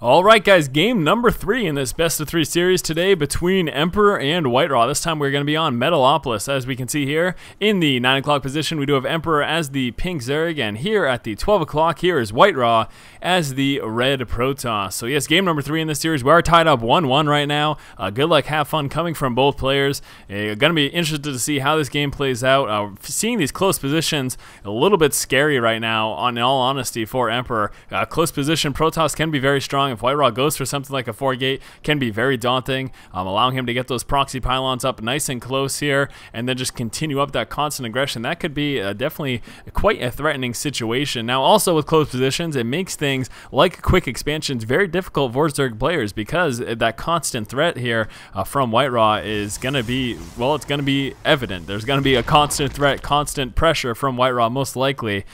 Alright guys, game number 3 in this best of 3 series today between Emperor and WhiteRa. This time we're going to be on Metalopolis. As we can see here, in the 9 o'clock position we do have Emperor as the pink Zerg, and here at the 12 o'clock here is WhiteRa as the red Protoss. So yes, game number 3 in this series. We are tied up 1-1 right now. Good luck, have fun coming from both players. Going to be interested to see how this game plays out. Seeing these close positions, a little bit scary right now, in all honesty, for Emperor. Close position Protoss can be very strong. If WhiteRa goes for something like a 4-gate, can be very daunting, allowing him to get those proxy pylons up nice and close here, and then just continue up that constant aggression. That could be definitely quite a threatening situation. Now, also with close positions, it makes things like quick expansions very difficult for Zerg players, because that constant threat here from WhiteRa is going to be, well, it's going to be evident. There's going to be a constant threat, constant pressure from WhiteRa, most likely.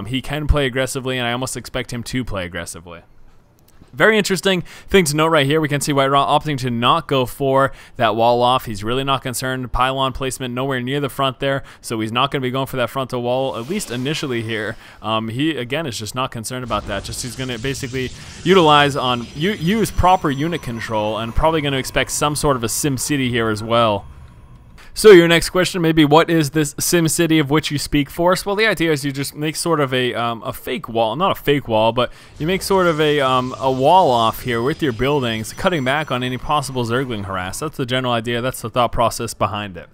He can play aggressively, and I almost expect him to play aggressively. Very interesting thing to note right here. We can see WhiteRa opting to not go for that wall off. He's really not concerned. Pylon placement nowhere near the front there, so he's not going to be going for that frontal wall, at least initially here. He, again, is just not concerned about that. Just he's going to basically utilize use proper unit control, and probably going to expect some sort of a Sim City here as well. So your next question may be, what is this Sim City of which you speak, Force? Well, the idea is you just make sort of a fake wall, not a fake wall, but you make sort of a wall off here with your buildings, cutting back on any possible Zergling harass. That's the general idea. That's the thought process behind it.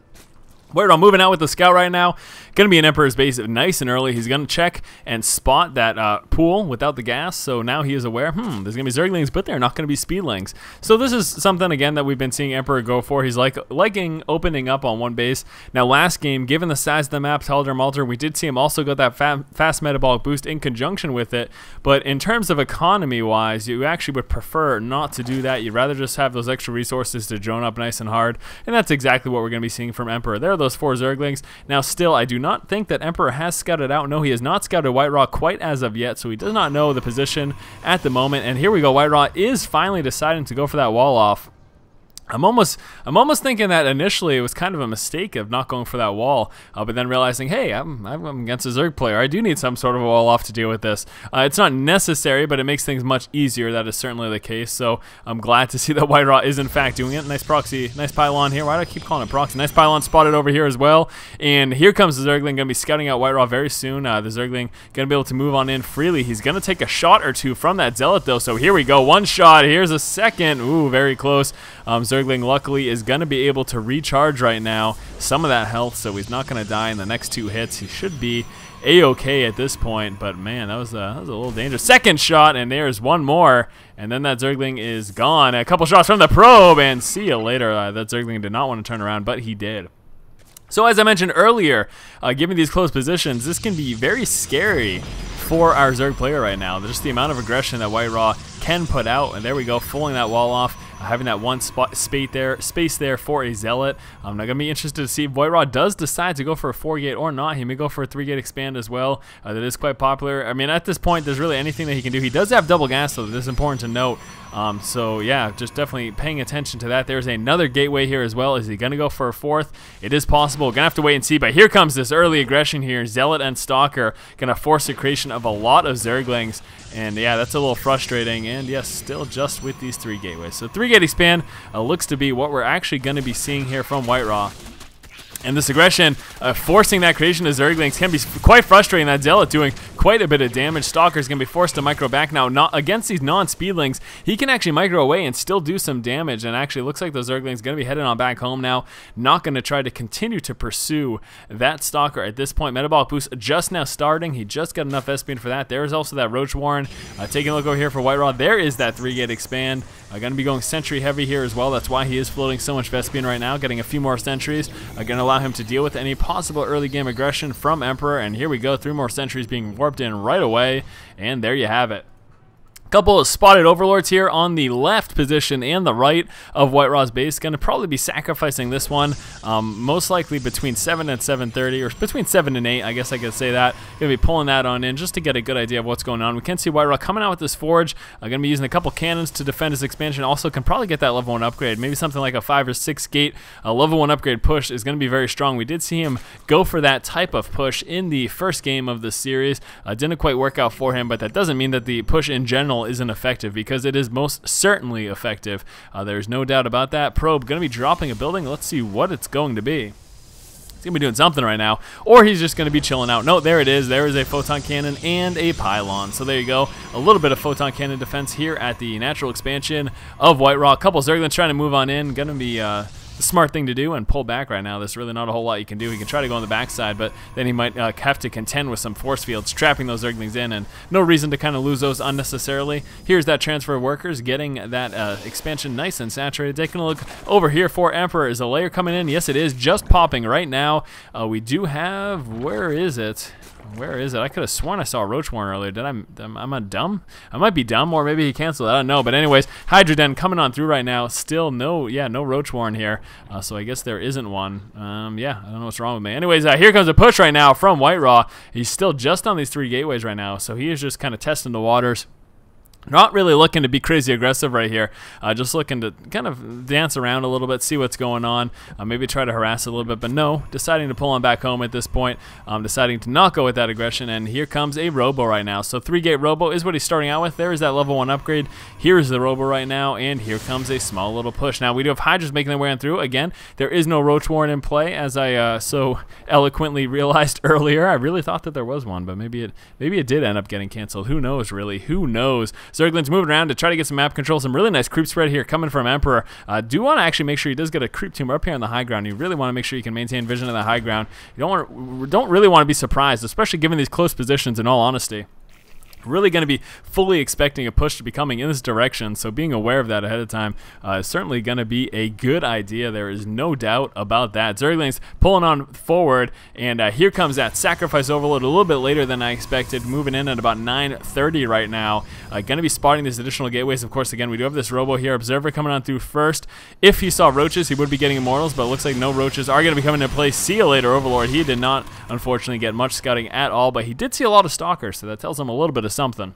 WhiteRa moving out with the scout right now. Going to be in Emperor's base nice and early. He's going to check and spot that pool without the gas. So now he is aware, there's going to be Zerglings, but they're not going to be Speedlings. So this is something, again, that we've been seeing Emperor go for. He's liking opening up on one base. Now, last game, given the size of the map, Taldir Malter, we did see him also get that fast metabolic boost in conjunction with it. But in terms of economy-wise, you actually would prefer not to do that. You'd rather just have those extra resources to drone up nice and hard. And that's exactly what we're going to be seeing from Emperor. There are those 4 Zerglings. Now, still, I do not think that Emperor has scouted out. No, he has not scouted WhiteRa quite as of yet, so he does not know the position at the moment. And here we go. WhiteRa is finally deciding to go for that wall off. I'm almost thinking that initially it was kind of a mistake of not going for that wall, but then realizing, hey, I'm against a Zerg player. I do need some sort of a wall off to deal with this. It's not necessary, but it makes things much easier. That is certainly the case. So I'm glad to see that WhiteRa is in fact doing it. Nice proxy, nice pylon here. Why do I keep calling it proxy? Nice pylon spotted over here as well. And here comes the Zergling. Going to be scouting out WhiteRa very soon. The Zergling going to be able to move on in freely. He's going to take a shot or two from that Zealot though. So here we go. One shot. Here's a second. Ooh, very close. Zergling luckily is going to be able to recharge right now some of that health, so he's not going to die in the next 2 hits. He should be a-okay at this point, but man, that was a little dangerous. Second shot, and there's one more, and then that Zergling is gone. A couple shots from the probe, and see you later. That Zergling did not want to turn around, but he did. So as I mentioned earlier, given these close positions, this can be very scary for our Zerg player right now. Just the amount of aggression that WhiteRa can put out, and there we go, pulling that wall off. Having that one space there for a Zealot. I'm not going to be interested to see if WhiteRa does decide to go for a 4-gate or not. He may go for a 3-gate expand as well. That is quite popular. I mean, at this point, there's really anything that he can do. He does have double gas, though. This is important to note. So, yeah, just definitely paying attention to that. There's another gateway here as well. Is he going to go for a 4th? It is possible. Going to have to wait and see. But here comes this early aggression here. Zealot and Stalker going to force the creation of a lot of Zerglings. And, yeah, that's a little frustrating. And, yes, still just with these 3 gateways. So, 3-gate expand looks to be what we're actually going to be seeing here from WhiteRa. And this aggression, forcing that creation of Zerglings can be quite frustrating. That Zealot doing quite a bit of damage. Stalker's going to be forced to micro back now. Not against these non-Speedlings, he can actually micro away and still do some damage. And actually looks like those Zerglings going to be headed on back home now. Not going to try to continue to pursue that Stalker at this point. Metabolic boost just now starting. He just got enough SP for that. There is also that Roach Warren. Taking a look over here for WhiteRa. There is that 3-gate expand. Going to be going sentry heavy here as well. That's why he is floating so much Vespian right now. Getting a few more sentries. Going to allow him to deal with any possible early game aggression from Emperor. And here we go. 3 more sentries being warped in right away. And there you have it. Couple of spotted overlords here on the left position and the right of WhiteRa's base. Going to probably be sacrificing this one, most likely between 7 and 7:30, or between 7 and 8, I guess I could say that. Going to be pulling that on in just to get a good idea of what's going on. We can see WhiteRa coming out with this forge. Going to be using a couple cannons to defend his expansion. Also can probably get that level 1 upgrade. Maybe something like a 5 or 6 gate. A level 1 upgrade push is going to be very strong. We did see him go for that type of push in the first game of the series. Didn't quite work out for him, but that doesn't mean that the push in general tunnel isn't effective, because it is most certainly effective. There's no doubt about that. Probe going to be dropping a building. Let's see what it's going to be. He's going to be doing something right now, or he's just going to be chilling out. No, there it is. There is a photon cannon and a pylon. So there you go. A little bit of photon cannon defense here at the natural expansion of WhiteRa. A couple Zerglings trying to move on in. Going to be the smart thing to do and pull back right now. There's really not a whole lot you can do. He can try to go on the backside, but then he might have to contend with some force fields, trapping those Zerglings in, and no reason to kind of lose those unnecessarily. Here's that transfer of workers, getting that expansion nice and saturated. Taking a look over here for Emperor. Is a layer coming in? Yes, it is. Just popping right now. We do have, where is it? Where is it? I could have sworn I saw a Roach Warren earlier. Am I dumb? I might be dumb, or maybe he canceled it. I don't know. But anyways, Hydra Den coming on through right now. Still no Roach Warren here. So I guess there isn't one. Yeah, I don't know what's wrong with me. Anyways, here comes a push right now from WhiteRa. He's still just on these 3 gateways right now. So he is just kind of testing the waters. Not really looking to be crazy aggressive right here. Just looking to kind of dance around a little bit, see what's going on. Maybe try to harass a little bit, but no. Deciding to pull on back home at this point. Deciding to not go with that aggression, and here comes a Robo right now. So 3-gate Robo is what he's starting out with. There is that level 1 upgrade. Here's the Robo right now, and here comes a small little push. Now, we do have Hydras making their way on through. Again, there is no Roach Warren in play, as I so eloquently realized earlier. I really thought that there was one, but maybe it did end up getting canceled. Who knows, really? Who knows? Zerglings moving around to try to get some map control. Some really nice creep spread here coming from Emperor. Do want to actually make sure he does get a creep tumor up here on the high ground. You really want to make sure you can maintain vision on the high ground. You don't really want to be surprised, especially given these close positions, in all honesty. Really going to be fully expecting a push to be coming in this direction, so being aware of that ahead of time is certainly going to be a good idea. There is no doubt about that. Zerglings pulling on forward, and here comes that Sacrifice Overload a little bit later than I expected, moving in at about 9:30 right now. Going to be spotting these additional gateways. Of course, again, we do have this Robo here. Observer coming on through first. If he saw Roaches, he would be getting Immortals, but it looks like no Roaches are going to be coming into play. See you later, Overlord. He did not, unfortunately, get much scouting at all, but he did see a lot of Stalkers, so that tells him a little bit of something.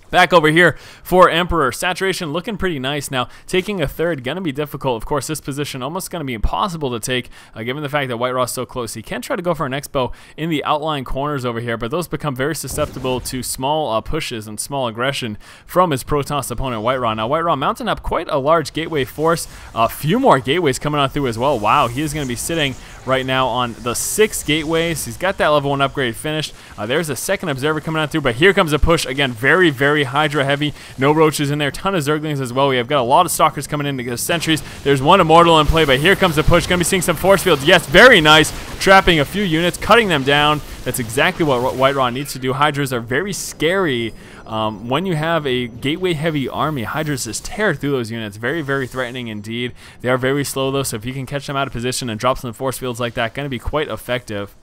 Back over here for Emperor. Saturation looking pretty nice. Now, taking a third, going to be difficult. Of course, this position almost going to be impossible to take, given the fact that WhiteRa is so close. He can try to go for an Expo in the outlying corners over here, but those become very susceptible to small pushes and small aggression from his Protoss opponent, WhiteRa. Now, WhiteRa mounting up quite a large gateway force. A few more gateways coming on through as well. Wow, he is going to be sitting right now on the 6 gateways. He's got that level 1 upgrade finished. There's a second Observer coming on through, but here comes a push. Again, very, very Hydra heavy. No Roaches in there. Ton of Zerglings as well. We have got a lot of Stalkers coming in to get sentries. There's one Immortal in play, but here comes the push. Going to be seeing some force fields. Yes, very nice. Trapping a few units, cutting them down. That's exactly what WhiteRa needs to do. Hydras are very scary. When you have a gateway-heavy army, Hydras just tear through those units. Very, very threatening indeed. They are very slow, though, so if you can catch them out of position and drop some force fields like that, going to be quite effective.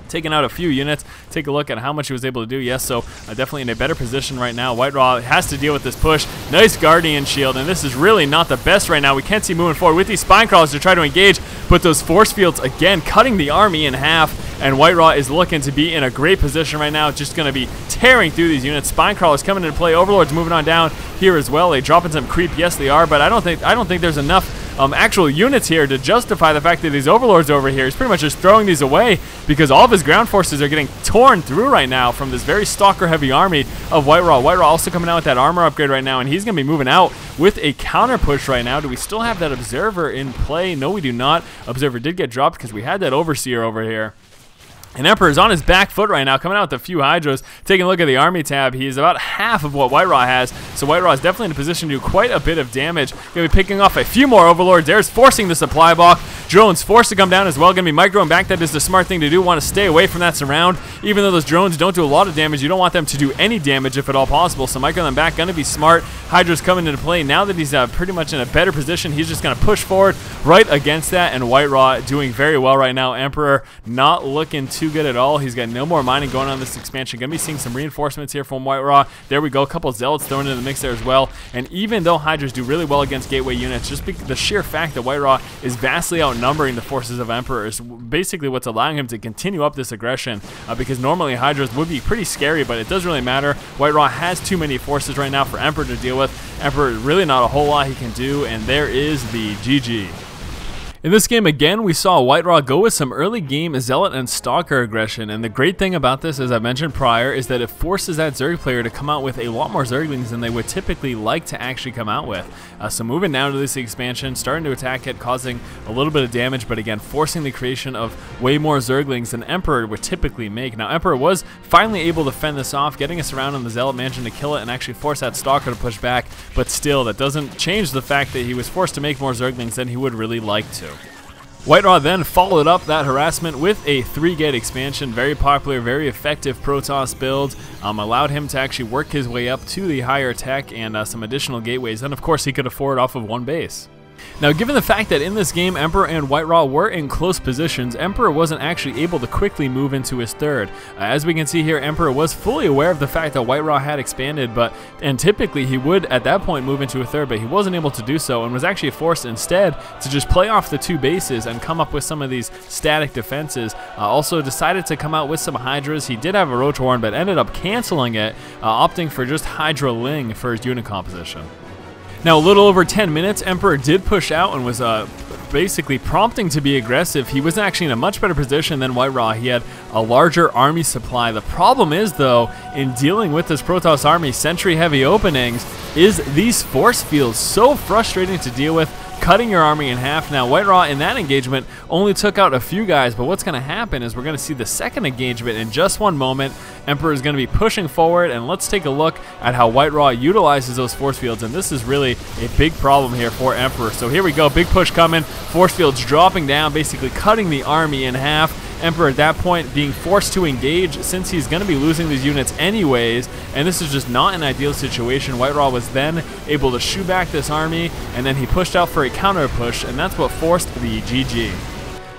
Taking out a few units. Take a look at how much he was able to do. Yes, so definitely in a better position right now. WhiteRa has to deal with this push. Nice Guardian Shield, and this is really not the best right now. We can't see moving forward with these Spine Crawlers to try to engage, but those force fields, again, cutting the army in half, and WhiteRa is looking to be in a great position right now. Just going to be tearing through these units. Spine Crawlers coming into play. Overlord's moving on down here as well. They dropping some creep. Yes, they are, but I don't think there's enough actual units here to justify the fact that these Overlords over here. He's pretty much just throwing these away because all of his ground forces are getting torn through right now from this very Stalker-heavy army of WhiteRa. WhiteRa also coming out with that armor upgrade right now, and he's going to be moving out with a counter push right now. Do we still have that Observer in play? No, we do not. Observer did get dropped because we had that Overseer over here. And Emperor's on his back foot right now, coming out with a few Hydras. Taking a look at the army tab, he's about half of what WhiteRa has, so WhiteRa is definitely in a position to do quite a bit of damage. Going to be picking off a few more Overlords. There's forcing the supply block. Drones forced to come down as well. Going to be microing back. That is the smart thing to do. Want to stay away from that surround. Even though those drones don't do a lot of damage, you don't want them to do any damage if at all possible, so micro them back. Going to be smart. Hydra's coming into play. Now that he's pretty much in a better position, he's just going to push forward right against that, and WhiteRa doing very well right now. Emperor not looking too good at all. He's got no more mining going on this expansion. Going to be seeing some reinforcements here from WhiteRa. There we go. A couple of Zealots thrown into the mix there as well. And even though Hydras do really well against gateway units, just the sheer fact that WhiteRa is vastly outnumbering the forces of Emperor is basically what's allowing him to continue up this aggression, because normally Hydras would be pretty scary, but it doesn't really matter. WhiteRa has too many forces right now for Emperor to deal with. Emperor, really not a whole lot he can do, and there is the GG. In this game again, we saw WhiteRa go with some early game Zealot and Stalker aggression, and the great thing about this, as I mentioned prior, is that it forces that Zerg player to come out with a lot more Zerglings than they would typically like to actually come out with. So moving down to this expansion, starting to attack it, causing a little bit of damage, but again, forcing the creation of way more Zerglings than Emperor would typically make. Now, Emperor was finally able to fend this off, getting us around in the Zealot Mansion to kill it and actually force that Stalker to push back, but still, that doesn't change the fact that he was forced to make more Zerglings than he would really like to. WhiteRa then followed up that harassment with a 3-gate expansion, very popular, very effective Protoss build, allowed him to actually work his way up to the higher tech and some additional gateways, and of course he could afford off of one base. Now, given the fact that in this game Emperor and WhiteRa were in close positions, Emperor wasn't actually able to quickly move into his third. As we can see here, Emperor was fully aware of the fact that WhiteRa had expanded, and typically he would at that point move into a third, but he wasn't able to do so and was actually forced instead to just play off the 2 bases and come up with some of these static defenses. Also decided to come out with some Hydras. He did have a Roach Warren, but ended up canceling it, opting for just Hydra Ling for his unit composition. Now, a little over 10 minutes, Emperor did push out and was basically prompting to be aggressive. He was actually in a much better position than WhiteRa. He had a larger army supply. The problem is, though, in dealing with this Protoss army, sentry-heavy openings, is these force fields so frustrating to deal with, cutting your army in half. Now, WhiteRa in that engagement only took out a few guys, but what's going to happen is we're going to see the second engagement in just one moment. Emperor is going to be pushing forward, and let's take a look at how WhiteRa utilizes those force fields, and this is really a big problem here for Emperor. So here we go, big push coming, force fields dropping down, basically cutting the army in half. Emperor at that point being forced to engage since he's going to be losing these units anyways, and this is just not an ideal situation. WhiteRa was then able to shoo back this army, and then he pushed out for a counter push, and that's what forced the GG.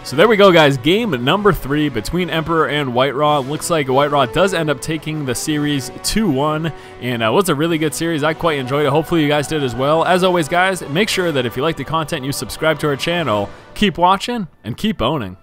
So there we go, guys. Game number 3 between Emperor and WhiteRa. Looks like WhiteRa does end up taking the series 2-1, and it was a really good series. I quite enjoyed it. Hopefully you guys did as well. As always, guys, make sure that if you like the content, you subscribe to our channel. Keep watching and keep owning.